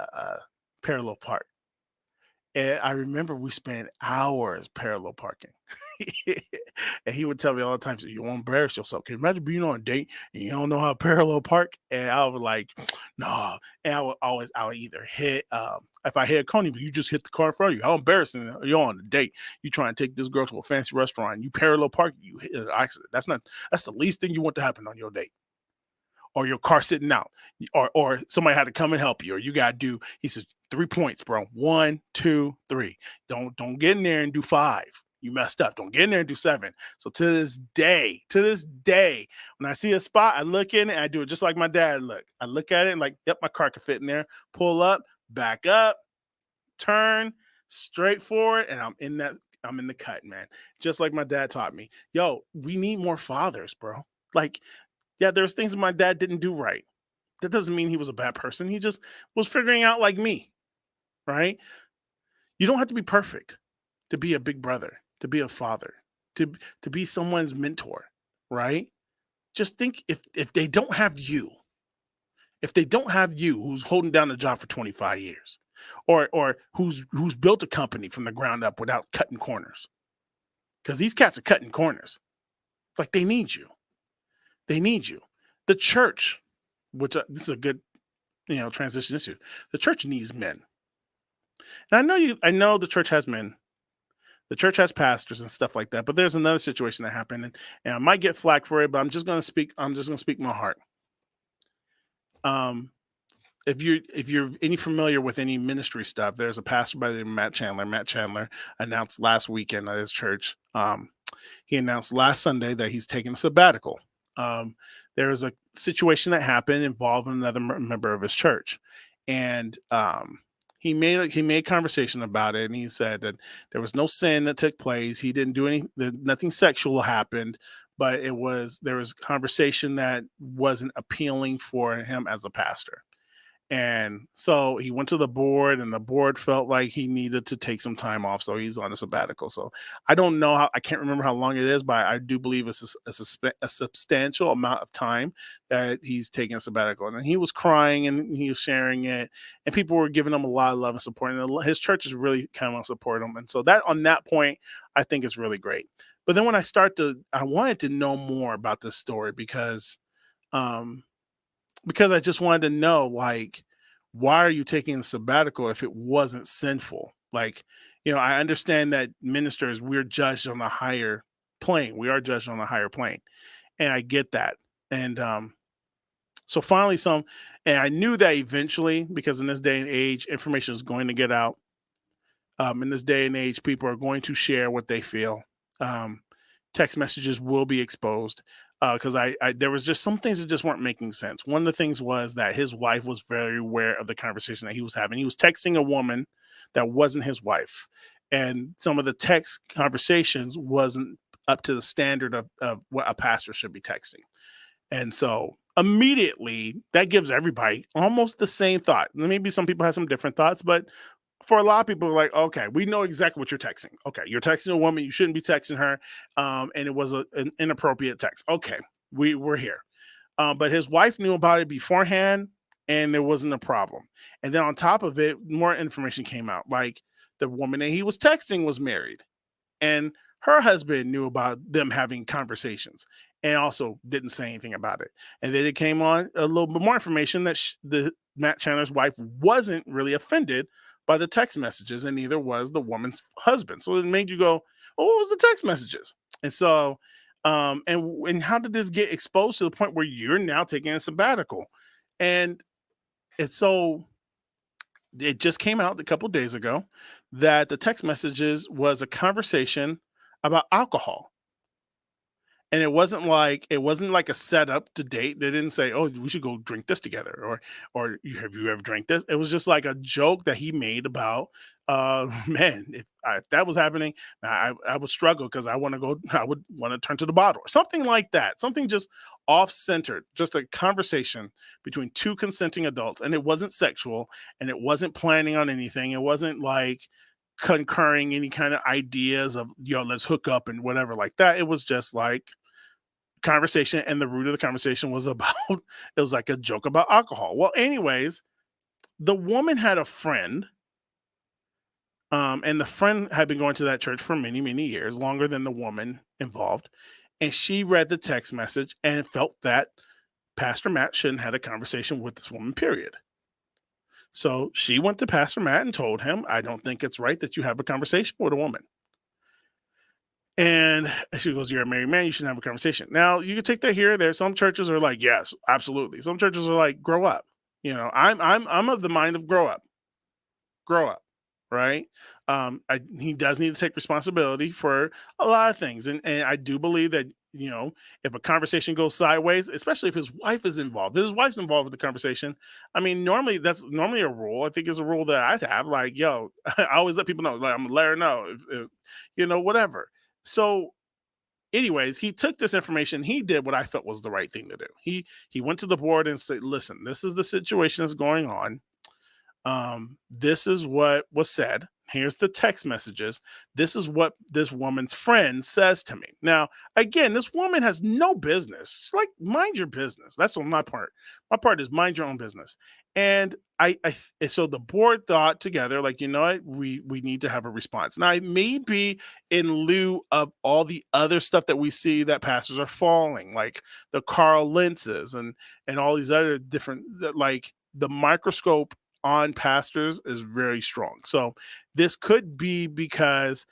parallel park." And I remember we spent hours parallel parking. And he would tell me all the time, so, "You won't embarrass yourself. Can you imagine being on a date and you don't know how to parallel park?" And I was like, no. And I would either hit if I hit Coney, but you just hit the car in front of you. How embarrassing! You're on a date. You try and take this girl to a fancy restaurant. You parallel park. You hit an accident. That's the least thing you want to happen on your date. Or your car sitting out, or somebody had to come and help you, or you gotta do. He says 3 points, bro. 1, 2, 3. Don't get in there and do 5. You messed up. Don't get in there and do 7. So to this day, when I see a spot, I look in it, and I do it just like my dad look. I look at it and like, yep, my car can fit in there. Pull up, back up, turn, straight forward, and I'm in the cut, man. Just like my dad taught me. Yo, we need more fathers, bro. Like, yeah, there's things that my dad didn't do right. That doesn't mean he was a bad person. He just was figuring out like me, right? You don't have to be perfect to be a big brother, to be a father, to to be someone's mentor, right? Just think, if they don't have you, if they don't have you who's holding down a job for 25 years, or who's built a company from the ground up without cutting corners. Because these cats are cutting corners. Like, they need you. They need you. The church, which this is a good, transition issue. The church needs men. And I know the church has men. The church has pastors and stuff like that. But there's another situation that happened, and I might get flack for it, but I'm just gonna speak my heart. Um, if you're any familiar with any ministry stuff, there's a pastor by the name of Matt Chandler. Matt Chandler announced last weekend at his church. He announced last Sunday that he's taking a sabbatical. Um, there was a situation that happened involving another member of his church, and he made conversation about it, and he said that there was no sin that took place. He didn't do nothing sexual happened, but there was conversation that wasn't appealing for him as a pastor. And so he went to the board, and the board felt like he needed to take some time off. So he's on a sabbatical. So I don't know I can't remember how long it is, but I do believe it's a substantial amount of time that he's taking a sabbatical. And he was crying and he was sharing it, and people were giving him a lot of love and support. And his church is really kind of support him. And so that, on that point, I think is really great. But then when I wanted to know more about this story um, because I just wanted to know, like, why are you taking a sabbatical if it wasn't sinful? Like, I understand that ministers, we're judged on a higher plane. We are judged on a higher plane. And I get that. And so finally, and I knew that eventually, because in this day and age, information is going to get out. In this day and age, people are going to share what they feel. Um, Text messages will be exposed, because there was just some things that just weren't making sense. One of the things was that his wife was very aware of the conversation that he was having. He was texting a woman that wasn't his wife, and some of the text conversations wasn't up to the standard of what a pastor should be texting. And so immediately that gives everybody almost the same thought. Maybe some people have some different thoughts, but for a lot of people, like, okay, we know exactly what you're texting. Okay, you're texting a woman, you shouldn't be texting her, and it was an inappropriate text. Okay, we're here. But his wife knew about it beforehand, and there wasn't a problem. And then on top of it, more information came out. Like, the woman that he was texting was married, and her husband knew about them having conversations, and also didn't say anything about it. And then it came on a little bit more information that the Matt Chandler's wife wasn't really offended by the text messages, and neither was the woman's husband. So it made you go, "Oh, what was the text messages?" And so, and how did this get exposed to the point where you're now taking a sabbatical? And it's so it just came out a couple days ago that the text messages was a conversation about alcohol. And it wasn't like a setup to date. They didn't say, "Oh, we should go drink this together," or "Have you ever drank this?" It was just like a joke that he made about, man, if that was happening, I would struggle, because I would want to turn to the bottle or something like that. Something just off centered, just a conversation between two consenting adults, and it wasn't sexual, and it wasn't planning on anything. It wasn't like concurring any kind of ideas of, let's hook up and whatever like that. It was just like conversation, and the root of the conversation was about it was like a joke about alcohol. Well, anyways, the woman had a friend, and the friend had been going to that church for many, many years, longer than the woman involved. And she read the text message and felt that Pastor Matt shouldn't have a conversation with this woman, period. So she went to Pastor Matt and told him, I don't think it's right that you have a conversation with a woman. And she goes, you're a married man, you shouldn't have a conversation. Now, you can take that here or there. Some churches are like, yes, absolutely. Some churches are like, grow up. I'm of the mind of grow up, right? He does need to take responsibility for a lot of things, and I do believe that if a conversation goes sideways, especially if his wife is involved, if his wife's involved with the conversation. I mean, normally that's normally a rule. I think it's a rule that I'd have. Like, yo, I always let people know. Like, I'm gonna let her know if whatever. So anyways, he took this information. He did what I felt was the right thing to do. He went to the board and said, "Listen, this is the situation that's going on. This is what was said. Here's the text messages. This is what this woman's friend says to me." Now, again, this woman has no business. She's like, mind your business. That's what my part. My part is mind your own business. And so the board thought together, like, you know what, we need to have a response. Now, it may be in lieu of all the other stuff that we see that pastors are falling, like the Carl Lentzes and all these other different, like the microscope on pastors is very strong. So this could be because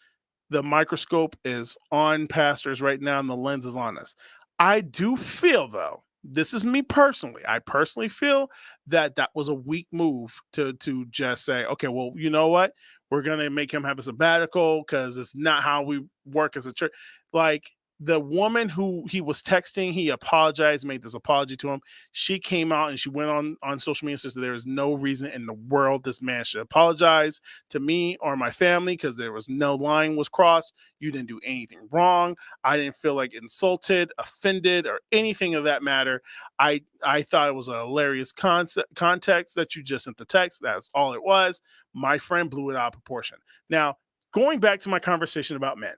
the microscope is on pastors right now and the lens is on us. I do feel, though, this is me personally. I personally feel that that was a weak move to just say, okay, well, you know what? We're gonna make him have a sabbatical because it's not how we work as a church. Like the woman who he was texting, he apologized, made this apology to him. She came out and she went on social media and says there is no reason in the world this man should apologize to me or my family because there was no line was crossed. You didn't do anything wrong. I didn't feel like insulted, offended, or anything of that matter. I thought it was a hilarious context that you just sent the text. That's all it was. My friend blew it out of proportion. Now, going back to my conversation about men,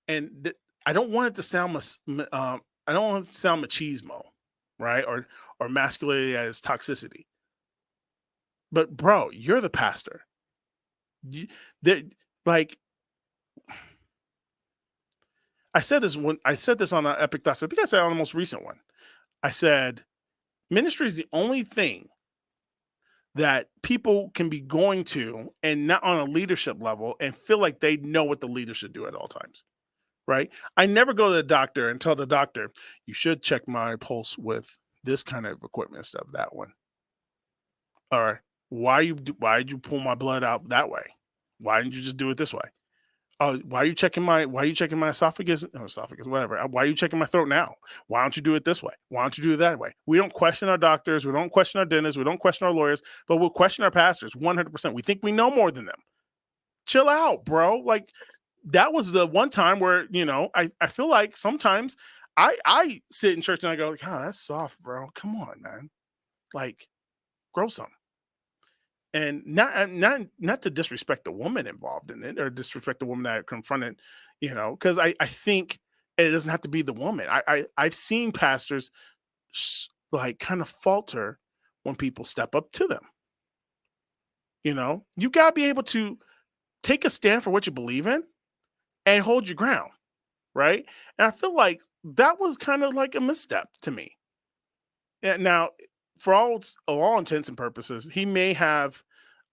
and I don't want it to sound I don't want it to sound machismo, right? Or masculinity as toxicity. But bro, you're the pastor. You, there, like I said this on an Epic Thoughts. I think I said on the most recent one. I said ministry is the only thing that people can be going to and not on a leadership level and feel like they know what the leader should do at all times. Right? I never go to the doctor and tell the doctor, you should check my pulse with this kind of equipment stuff, that one. Or why did you pull my blood out that way? Why didn't you just do it this way? Oh, why are you checking my esophagus or esophagus, whatever? Why are you checking my throat now? Why don't you do it this way? Why don't you do it that way? We don't question our doctors, we don't question our dentists, we don't question our lawyers, but we'll question our pastors 100%. We think we know more than them. Chill out, bro. Like that was the one time where, I feel like sometimes I sit in church and I go, like, oh, that's soft, bro. Come on, man. Like, grow some. And not to disrespect the woman involved in it or disrespect the woman that I confronted, because I think it doesn't have to be the woman. I've seen pastors like kind of falter when people step up to them. You gotta be able to take a stand for what you believe in and hold your ground, right? And I feel like that was kind of like a misstep to me. Yeah, now, for all intents and purposes, he may have.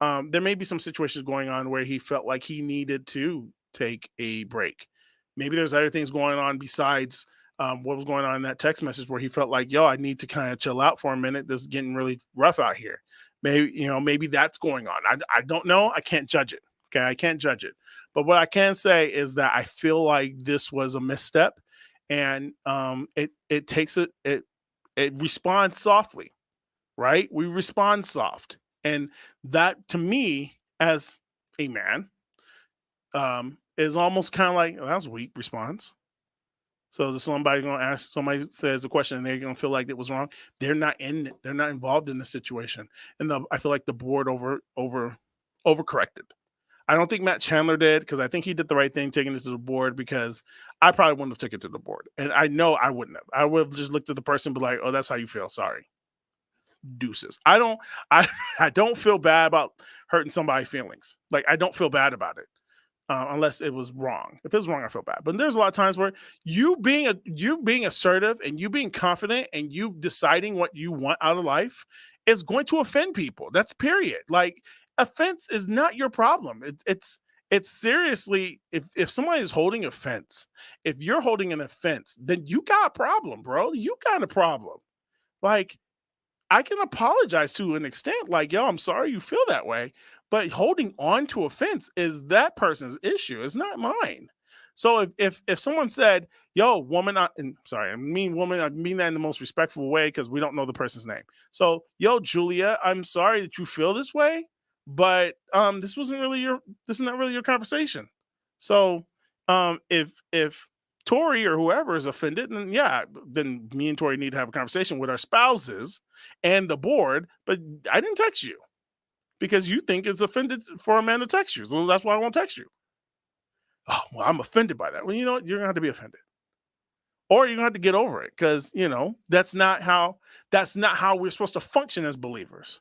There may be some situations going on where he felt like he needed to take a break. Maybe there's other things going on besides what was going on in that text message where he felt like, yo, I need to kind of chill out for a minute. This is getting really rough out here. Maybe that's going on. I don't know. I can't judge it. Okay, I can't judge it. But what I can say is that I feel like this was a misstep, and it takes it responds softly, right? We respond soft, and that to me as a man is almost kind of like, oh, that was a weak response. So somebody gonna ask, somebody says a question, and they're gonna feel like it was wrong. They're not involved in the situation, and I feel like the board overcorrected. I don't think Matt Chandler did because I think he did the right thing taking it to the board because I probably wouldn't have taken it to the board. And I know I wouldn't have. I would have just looked at the person and be like, oh, that's how you feel. Sorry. Deuces. I I don't feel bad about hurting somebody's feelings. Like I don't feel bad about it. Unless it was wrong. If it was wrong, I feel bad. But there's a lot of times where you being assertive and you being confident and you deciding what you want out of life is going to offend people. That's period. Like, offense is not your problem. It's seriously, if somebody is holding offense, if you're holding an offense, then you got a problem, bro. You got a problem. Like, I can apologize to an extent, like, yo, I'm sorry you feel that way. But holding on to offense is that person's issue. It's not mine. So if someone said, yo, woman, and sorry, I mean woman, I mean that in the most respectful way because we don't know the person's name. So, yo, Julia, I'm sorry that you feel this way, but this is not really your conversation. So if Tori or whoever is offended, then yeah, then me and Tori need to have a conversation with our spouses and the board. But I didn't text you because you think it's offended for a man to text you. So that's why I won't text you. Oh, well, I'm offended by that. Well, you know what? You're gonna have to be offended. Or you're gonna have to get over it because that's not how we're supposed to function as believers,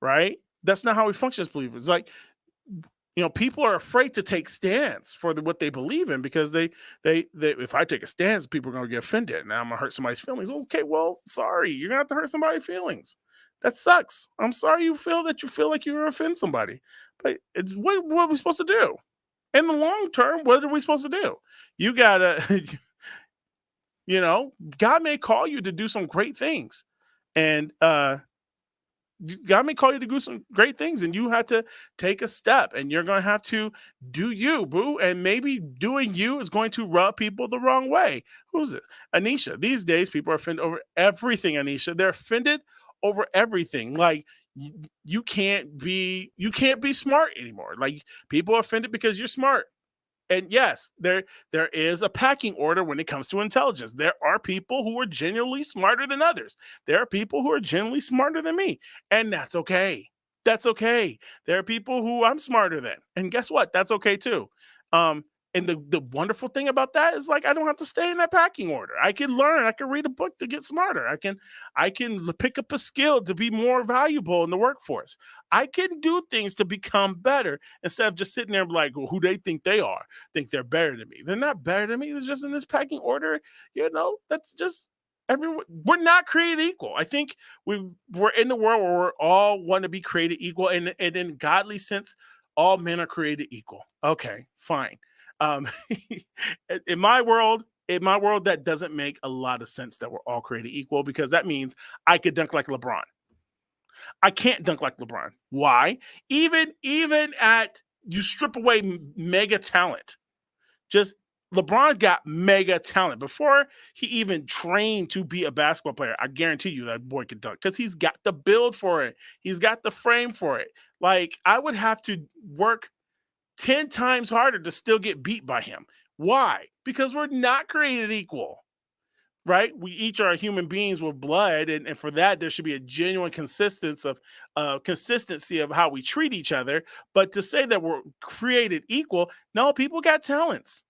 right? That's not how we function as believers. Like, people are afraid to take stands for what they believe in because they if I take a stance, people are gonna get offended and I'm gonna hurt somebody's feelings. Okay, well, sorry, you're gonna have to hurt somebody's feelings. That sucks. I'm sorry you feel like you're gonna offend somebody, but what are we supposed to do in the long term? What are we supposed to do? You gotta, God may call you to do some great things, and God may call you to do some great things, and you have to take a step, and you're going to have to do you, boo. And maybe doing you is going to rub people the wrong way. Who's this? Anisha. These days, people are offended over everything, Anisha. They're offended over everything. Like, you can't be smart anymore. Like, people are offended because you're smart. And yes, there is a packing order when it comes to intelligence. There are people who are genuinely smarter than others. There are people who are genuinely smarter than me, and that's okay. That's okay. There are people who I'm smarter than, and guess what? That's okay too. Um, and the wonderful thing about that is, like, I don't have to stay in that packing order. I can learn. I can read a book to get smarter. I can pick up a skill to be more valuable in the workforce. I can do things to become better instead of just sitting there and be like, well, who they think they are, think they're better than me. They're not better than me. They're just in this packing order. That's just everyone. We're not created equal. I think we're in the world where we're all want to be created equal, and in godly sense, all men are created equal. Okay, fine. Um, in my world, that doesn't make a lot of sense that we're all created equal because that means I could dunk like LeBron. I can't dunk like LeBron. Why? Even at you strip away mega talent. Just LeBron got mega talent before he even trained to be a basketball player. I guarantee you that boy could dunk because he's got the build for it. He's got the frame for it. Like, I would have to work 10 times harder to still get beat by him. Why? Because we're not created equal, right? We each are human beings with blood, and for that there should be a genuine consistency of how we treat each other. But to say that we're created equal, no, people got talents.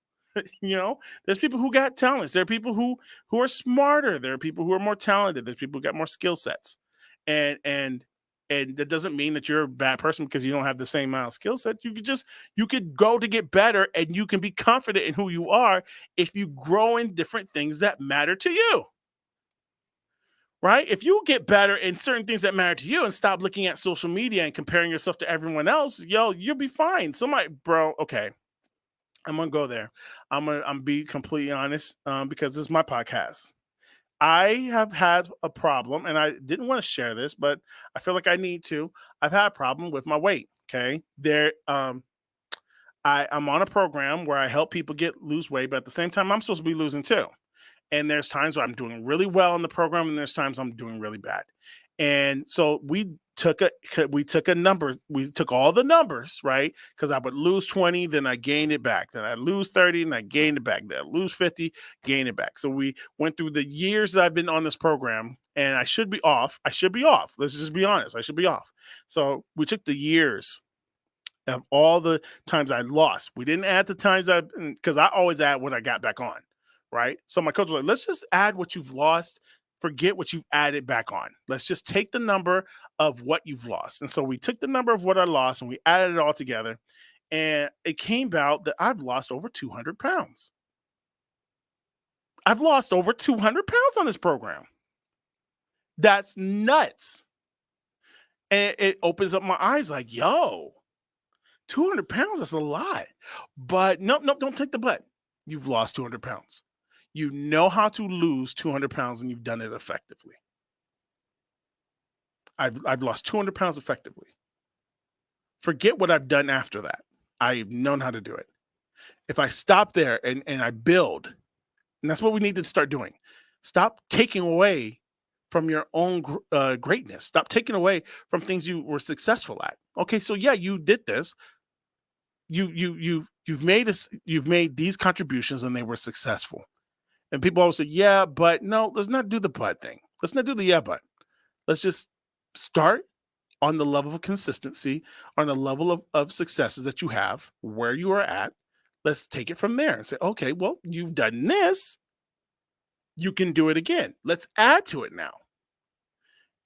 There's people who got talents. There are people who are smarter. There are people who are more talented. There's people who got more skill sets, and and and that doesn't mean that you're a bad person because you don't have the same amount of skill set. You could go to get better, and you can be confident in who you are if you grow in different things that matter to you, right? If you get better in certain things that matter to you and stop looking at social media and comparing yourself to everyone else, yo, you'll be fine. Somebody, bro, okay, I'm gonna go there. I'm be completely honest, because this is my podcast. I have had a problem, and I didn't want to share this, but I feel like I need to. I've had a problem with my weight. Okay, I'm on a program where I help people lose weight, but at the same time, I'm supposed to be losing too. And there's times where I'm doing really well in the program, and there's times I'm doing really bad. And so we took all the numbers, right? Because I would lose 20, then I gained it back. Then I lose 30, and I gained it back. Then I lose 50, gain it back. So we went through the years that I've been on this program, and I should be off. I should be off. Let's just be honest. I should be off. So we took the years of all the times I lost. We didn't add the times because I always add what I got back on, right? So my coach was like, let's just add what you've lost, forget what you've added back on. Let's just take the number of what you've lost. And so we took the number of what I lost and we added it all together. And it came out that I've lost over 200 pounds. I've lost over 200 pounds on this program. That's nuts. And it opens up my eyes like, yo, 200 pounds, that's a lot. But nope, nope, don't take the but. You've lost 200 pounds. You know how to lose 200 pounds and you've done it effectively. I've lost 200 pounds effectively. Forget what I've done after that. I've known how to do it. If I stop there and I build, and that's what we need to start doing. Stop taking away from your own greatness. Stop taking away from things you were successful at. Okay, so yeah, you did this. You've made these contributions and they were successful. And people always say, yeah, but no, let's not do the but thing. Let's not do the yeah, but. Let's just start on the level of consistency, on the level of successes that you have, where you are at. Let's take it from there and say, okay, well, you've done this. You can do it again. Let's add to it now.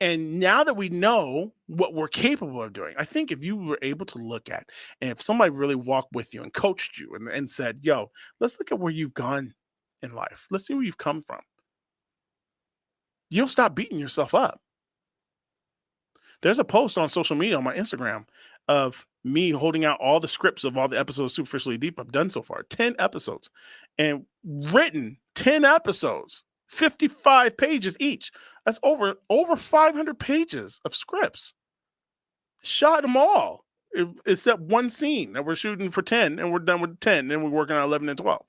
And now that we know what we're capable of doing, I think if you were able to look at, and if somebody really walked with you and coached you and said, yo, let's look at where you've gone in life. Let's see where you've come from. You'll stop beating yourself up. There's a post on social media on my Instagram of me holding out all the scripts of all the episodes of Superficially Deep I've done so far, 10 episodes, and written 10 episodes, 55 pages each. That's over 500 pages of scripts. Shot them all, except one scene that we're shooting for 10, and we're done with 10, and we're working on 11 and 12.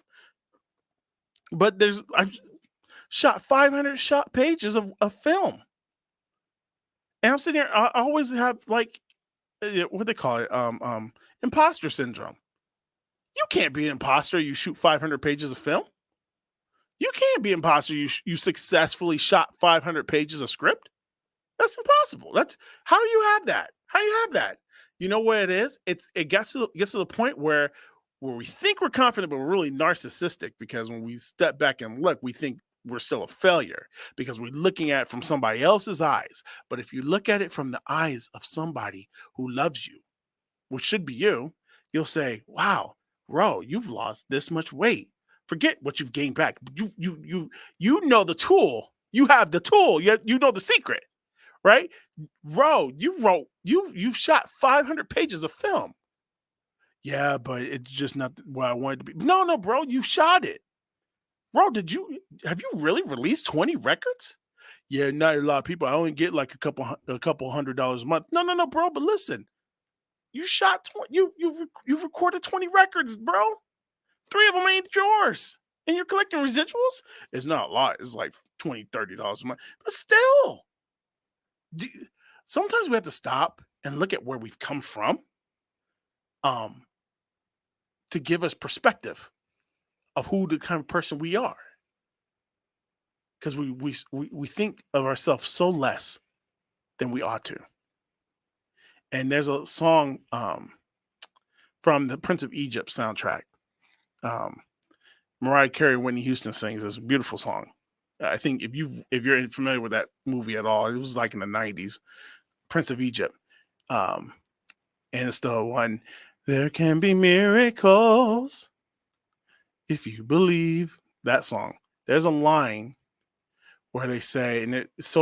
But I've shot 500 shot pages of film. And I'm sitting here, I always have like, what they call it, imposter syndrome. You can't be an imposter. You shoot 500 pages of film. You can't be an imposter. You successfully shot 500 pages of script. That's impossible. That's how you have that. How you have that? You know what it is? It gets to the point where we think we're confident, but we're really narcissistic because when we step back and look, we think we're still a failure because we're looking at it from somebody else's eyes. But if you look at it from the eyes of somebody who loves you, which should be you, you'll say, "Wow, bro, you've lost this much weight. Forget what you've gained back. You know the tool. You have the tool. You know the secret, right? Bro, you shot 500 pages of film. Yeah, but it's just not what I wanted to be. No, no, bro, you shot it. Bro, have you really released 20 records? Yeah, not a lot of people. I only get like a couple $100 a month. No, no, no, bro. But listen, you shot 20, you've recorded 20 records, bro. 3 of them ain't yours. And you're collecting residuals? It's not a lot. It's like $20, $30 a month. But still, sometimes we have to stop and look at where we've come from um, to give us perspective of who the kind of person we are. Because we think of ourselves so less than we ought to. And there's a song from the Prince of Egypt soundtrack. Um, Mariah Carey and Whitney Houston sings this beautiful song. I think if you're familiar with that movie at all, it was like in the 90s, Prince of Egypt. Um, and it's the one, there can be miracles if you believe, that song. There's a line where they say, and it's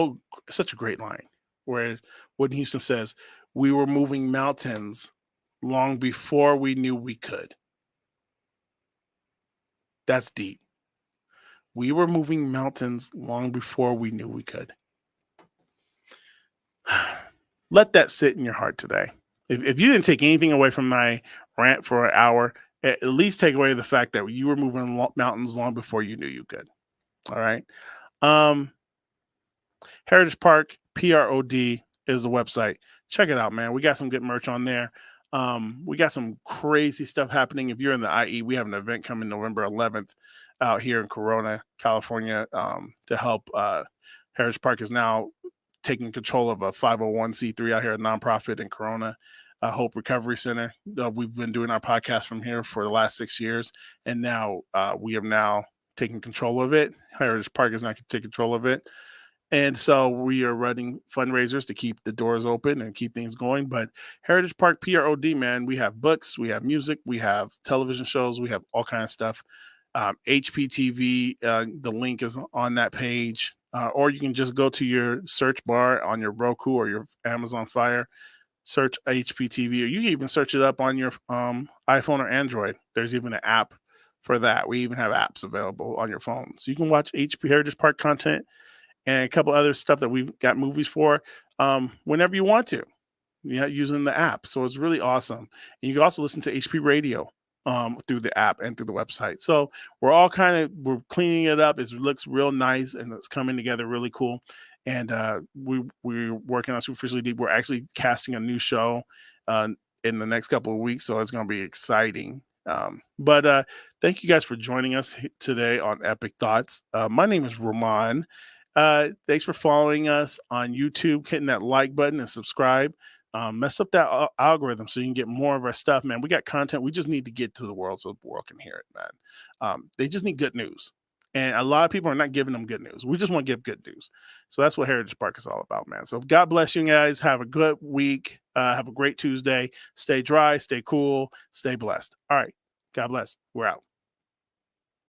such a great line, where Whitney Houston says, "We were moving mountains long before we knew we could." That's deep. We were moving mountains long before we knew we could. Let that sit in your heart today. If you didn't take anything away from my rant for an hour, at least take away the fact that you were moving mountains long before you knew you could. All right. Um, Heritage Park, PROD is the website. Check it out, man. We got some good merch on there. We got some crazy stuff happening. If you're in the IE, we have an event coming November 11th out here in Corona, California, to help. Heritage Park is now taking control of a 501c3 out here, a nonprofit in Corona, Hope Recovery Center. We've been doing our podcast from here for the last 6 years, and now we have now taken control of it. Heritage Park is not going to take control of it. And so we are running fundraisers to keep the doors open and keep things going. But Heritage Park PROD, man, we have books, we have music, we have television shows, we have all kinds of stuff. HPTV, the link is on that page. or you can just go to your search bar on your Roku or your Amazon Fire, search HPTV, or you can even search it up on your iPhone or Android. There's even an app for that. We even have apps available on your phone. So you can watch HP Heritage Park content and a couple other stuff that we've got movies for whenever you want to, using the app. So it's really awesome. And you can also listen to HP Radio through the app and through the website. So we're cleaning it up. It looks real nice and it's coming together really cool. And we're working on Superficially Deep. We're actually casting a new show in the next couple of weeks, so it's going to be exciting. But thank you guys for joining us today on Epic Thoughts. My name is Roman. Thanks for following us on YouTube, hitting that like button and subscribe. Mess up that algorithm so you can get more of our stuff, man. We got content. We just need to get to the world so the world can hear it, man. They just need good news. And a lot of people are not giving them good news. We just want to give good news. So that's what Heritage Park is all about, man. So God bless you guys. Have a good week. Have a great Tuesday. Stay dry, stay cool, stay blessed. All right. God bless. We're out.